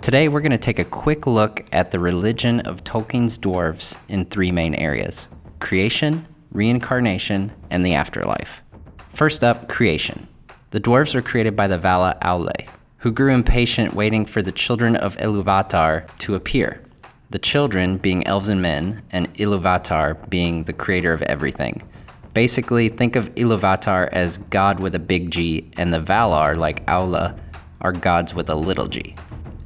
Today we're going to take a quick look at the religion of Tolkien's dwarves in three main areas: creation, reincarnation, and the afterlife. First up, creation. The dwarves were created by the Vala Aulë, who grew impatient waiting for the children of Ilúvatar to appear. The children being elves and men, and Ilúvatar being the creator of everything. Basically, think of Ilúvatar as God with a big G, and the Valar, like Aulë, are gods with a little g.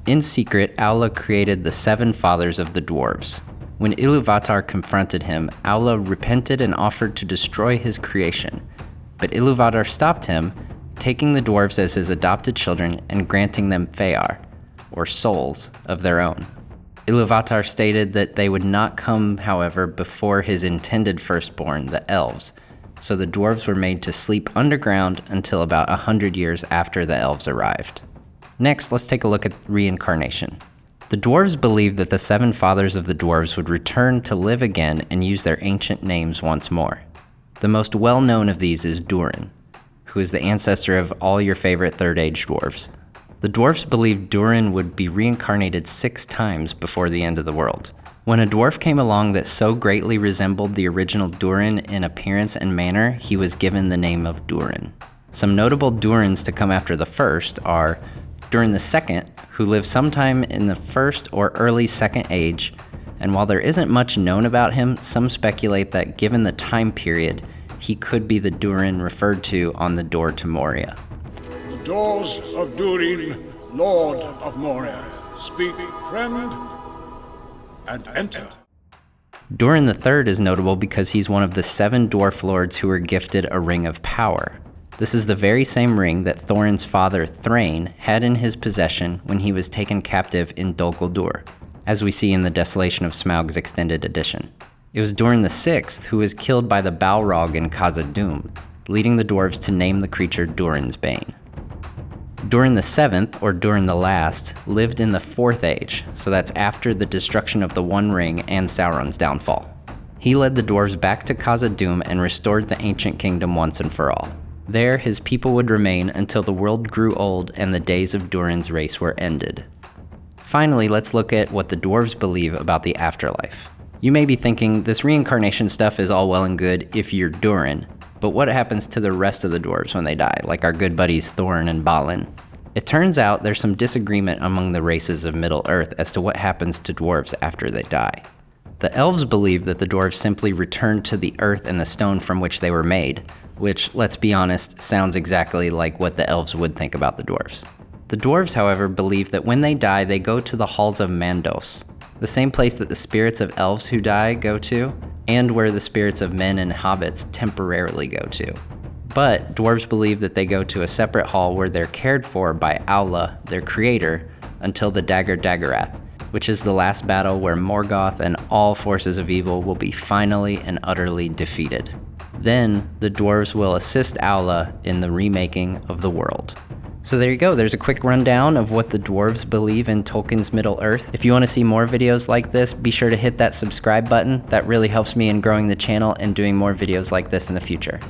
In secret, Aulë created the seven fathers of the dwarves. When Ilúvatar confronted him, Aulë repented and offered to destroy his creation. But Ilúvatar stopped him, taking the dwarves as his adopted children and granting them Fear, or souls, of their own. Ilúvatar stated that they would not come, however, before his intended firstborn, the elves, so the dwarves were made to sleep underground until about 100 years after the elves arrived. Next, let's take a look at reincarnation. The dwarves believed that the seven fathers of the dwarves would return to live again and use their ancient names once more. The most well-known of these is Durin, who is the ancestor of all your favorite Third Age dwarves. The dwarves believed Durin would be reincarnated 6 times before the end of the world. When a dwarf came along that so greatly resembled the original Durin in appearance and manner, he was given the name of Durin. Some notable Durins to come after the first are Durin II, who lived sometime in the First or early Second Age, and while there isn't much known about him, some speculate that given the time period, he could be the Durin referred to on the door to Moria. The doors of Durin, Lord of Moria, speak, friend, and enter. Durin III is notable because he's one of the 7 dwarf lords who were gifted a ring of power. This is the very same ring that Thorin's father, Thrain, had in his possession when he was taken captive in Dol Guldur, as we see in the Desolation of Smaug's extended edition. It was Durin VI who was killed by the Balrog in Khazad, leading the dwarves to name the creature Durin's Bane. Durin VII, or Durin the Last, lived in the Fourth Age, so that's after the destruction of the One Ring and Sauron's downfall. He led the dwarves back to Khazad and restored the ancient kingdom once and for all. There, his people would remain until the world grew old and the days of Durin's race were ended. Finally, let's look at what the dwarves believe about the afterlife. You may be thinking, this reincarnation stuff is all well and good if you're Durin, but what happens to the rest of the dwarves when they die, like our good buddies Thorin and Balin? It turns out there's some disagreement among the races of Middle-earth as to what happens to dwarves after they die. The elves believe that the dwarves simply return to the earth and the stone from which they were made, which, let's be honest, sounds exactly like what the elves would think about the dwarves. The dwarves, however, believe that when they die, they go to the halls of Mandos, the same place that the spirits of elves who die go to, and where the spirits of men and hobbits temporarily go to. But dwarves believe that they go to a separate hall where they're cared for by Aulë, their creator, until the Dagor Dagorath, which is the last battle where Morgoth and all forces of evil will be finally and utterly defeated. Then, the dwarves will assist Aulë in the remaking of the world. So there you go, there's a quick rundown of what the dwarves believe in Tolkien's Middle-earth. If you want to see more videos like this, be sure to hit that subscribe button. That really helps me in growing the channel and doing more videos like this in the future.